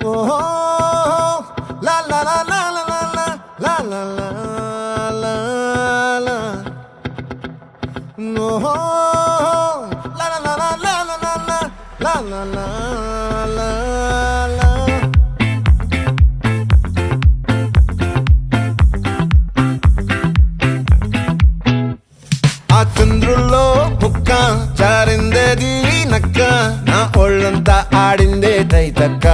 ఓహో లా లా లా లా లా లా లా లా లా లా లా ఓహో లా లా లా లా లా లా లా లా లా లా లా ఆ చంద్రుల్లో ముక్క జారిందేది నక్క నా ఒళ్ళంతా ఆడిందే తైతక్క